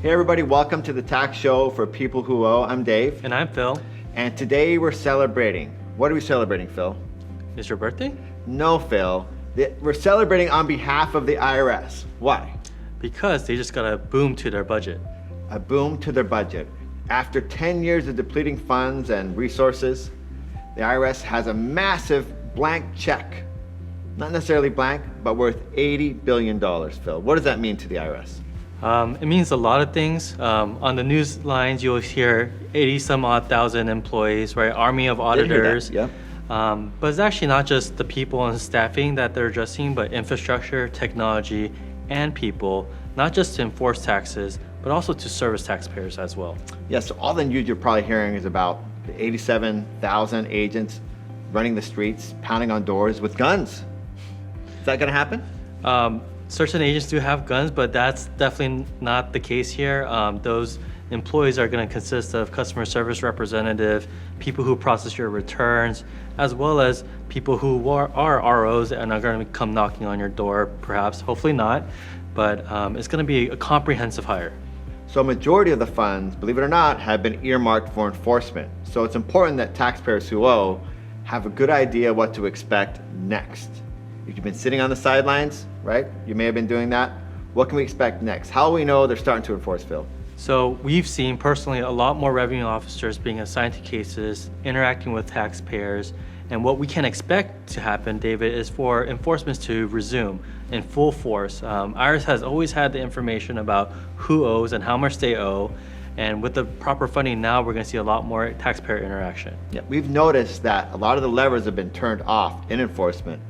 Hey everybody, welcome to the tax show for people who owe. I'm Dave. And I'm Phil. And today we're celebrating. What are we celebrating, Phil? Is your birthday? No, Phil. We're celebrating on behalf of the IRS. Why? Because they just got a boom to their budget. A boom to their budget. After 10 years of depleting funds and resources, the IRS has a massive blank check. Not necessarily blank, but worth $80 billion, Phil. What does that mean to the IRS? It means a lot of things. On the news lines, you'll hear 80 some odd thousand employees, right? Army of auditors. Yeah. But it's actually not just the people and staffing that they're addressing, but infrastructure, technology, and people, not just to enforce taxes, but also to service taxpayers as well. Yeah, so all the news you're probably hearing is about the 87,000 agents running the streets, pounding on doors with guns. Is that gonna happen? Certain agents do have guns, but that's definitely not the case here. Those employees are going to consist of customer service representative, people who process your returns, as well as people who are ROs and are going to come knocking on your door, perhaps, hopefully not, but it's going to be a comprehensive hire. So a majority of the funds, believe it or not, have been earmarked for enforcement. So it's important that taxpayers who owe have a good idea what to expect next. If you've been sitting on the sidelines, right? You may have been doing that. What can we expect next? How will we know they're starting to enforce, Phil? So we've seen personally a lot more revenue officers being assigned to cases, interacting with taxpayers, and what we can expect to happen, David, is for enforcements to resume in full force. IRS has always had the information about who owes and how much they owe, and with the proper funding now, we're going to see a lot more taxpayer interaction. Yeah, we've noticed that a lot of the levers have been turned off in enforcement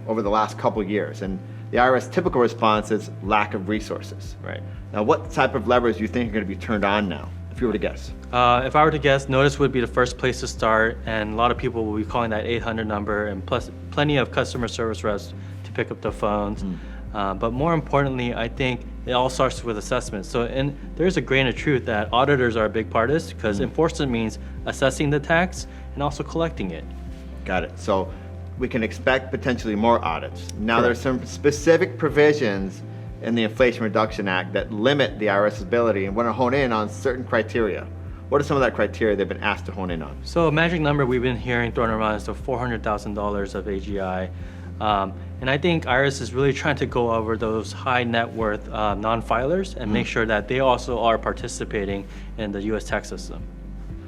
over the last couple of years, and the IRS typical response is lack of resources. Right. Now, what type of levers do you think are going to be turned on now, if you were to guess? If I were to guess, notice would be the first place to start, and a lot of people will be calling that 800 number, and plus plenty of customer service reps to pick up the phones. But more importantly, I think it all starts with assessment. So, and there's a grain of truth that auditors are a big part of this, because enforcement means assessing the tax and also collecting it. Got it. So we can expect potentially more audits. Now, Correct. there's some specific provisions in the Inflation Reduction Act that limit the IRS ability and want to hone in on certain criteria. What are some of that criteria they've been asked to hone in on? So a magic number we've been hearing thrown around is the $400,000 of AGI. And I think IRS is really trying to go over those high net worth non-filers and make sure that they also are participating in the US tax system.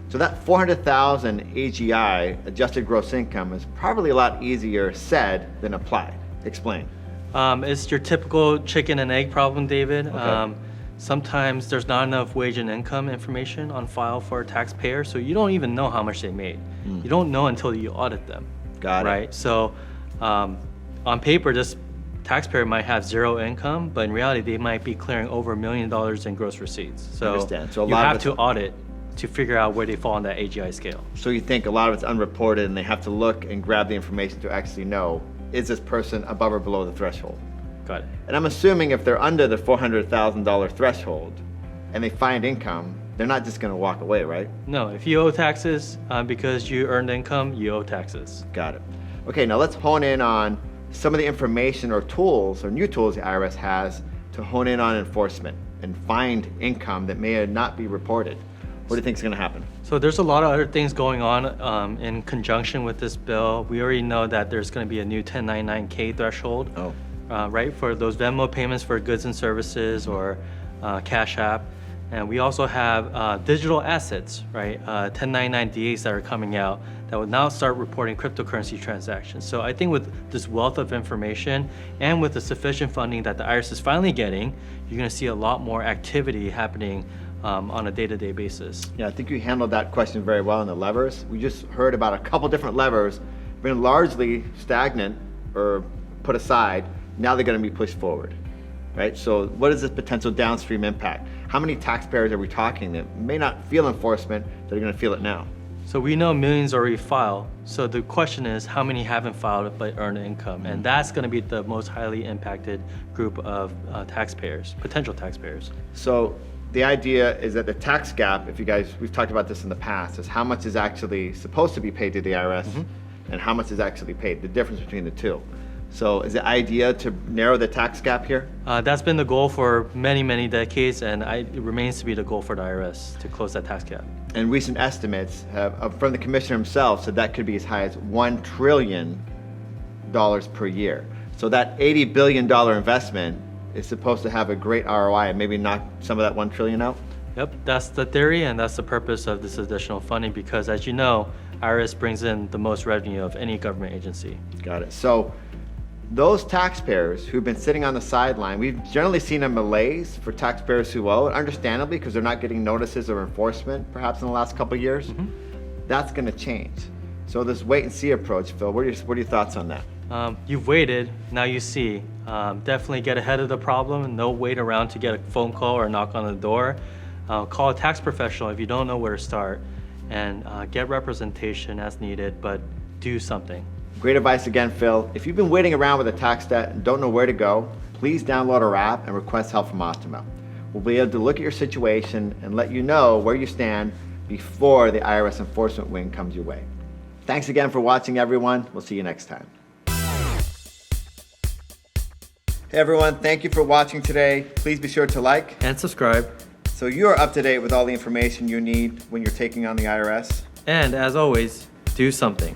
So that 400,000 AGI, adjusted gross income, is probably a lot easier said than applied. Explain. It's your typical chicken and egg problem, David. Okay. Sometimes there's not enough wage and income information on file for a taxpayer, so you don't even know how much they made. You don't know until you audit them. Got it. Right? So on paper, this taxpayer might have zero income, but in reality, they might be clearing over $1 million in gross receipts. So, Understand. So a you lot of have it's- to audit to figure out where they fall on that AGI scale. So you think a lot of it's unreported and they have to look and grab the information to actually know, is this person above or below the threshold? Got it. And I'm assuming if they're under the $400,000 threshold and they find income, they're not just going to walk away, right? No, if you owe taxes because you earned income, you owe taxes. Got it. Okay, now let's hone in on some of the information or tools or new tools the IRS has to hone in on enforcement and find income that may not be reported. What do you think is going to happen? So there's a lot of other things going on in conjunction with this bill. We already know that there's going to be a new 1099K threshold, right, for those Venmo payments for goods and services or Cash App. And we also have digital assets, right, 1099-DAs that are coming out that will now start reporting cryptocurrency transactions. So I think with this wealth of information and with the sufficient funding that the IRS is finally getting, you're going to see a lot more activity happening on a day-to-day basis. Yeah, I think you handled that question very well in the levers. We just heard about a couple different levers, been largely stagnant or put aside. Now they're going to be pushed forward, right? So what is this potential downstream impact? How many taxpayers are we talking that may not feel enforcement that are going to feel it now? So we know millions already file. So the question is, how many haven't filed but earned income? And that's going to be the most highly impacted group of taxpayers, potential taxpayers. So the idea is that the tax gap, if you guys, we've talked about this in the past, is how much is actually supposed to be paid to the IRS and how much is actually paid, the difference between the two. So is the idea to narrow the tax gap here? That's been the goal for many, many decades, and it remains to be the goal for the IRS to close that tax gap. And recent estimates from the commissioner himself said that could be as high as $1 trillion per year. So that $80 billion investment is supposed to have a great ROI and maybe knock some of that $1 trillion out? Yep, that's the theory, and that's the purpose of this additional funding because, as you know, IRS brings in the most revenue of any government agency. Got it. So those taxpayers who've been sitting on the sideline, we've generally seen a malaise for taxpayers who owe, understandably, because they're not getting notices of enforcement perhaps in the last couple of years. That's going to change. So this wait and see approach, Phil, what are your thoughts on that? You've waited, now you see. Definitely get ahead of the problem and don't wait around to get a phone call or knock on the door. Call a tax professional if you don't know where to start, and get representation as needed, but do something. Great advice again, Phil. If you've been waiting around with a tax debt and don't know where to go, please download our app and request help from Optima. We'll be able to look at your situation and let you know where you stand before the IRS Enforcement wing comes your way. Thanks again for watching, everyone. We'll see you next time. Hey everyone, thank you for watching today. Please be sure to like And subscribe. so you are up to date with all the information you need when you're taking on the IRS. And as always, do something.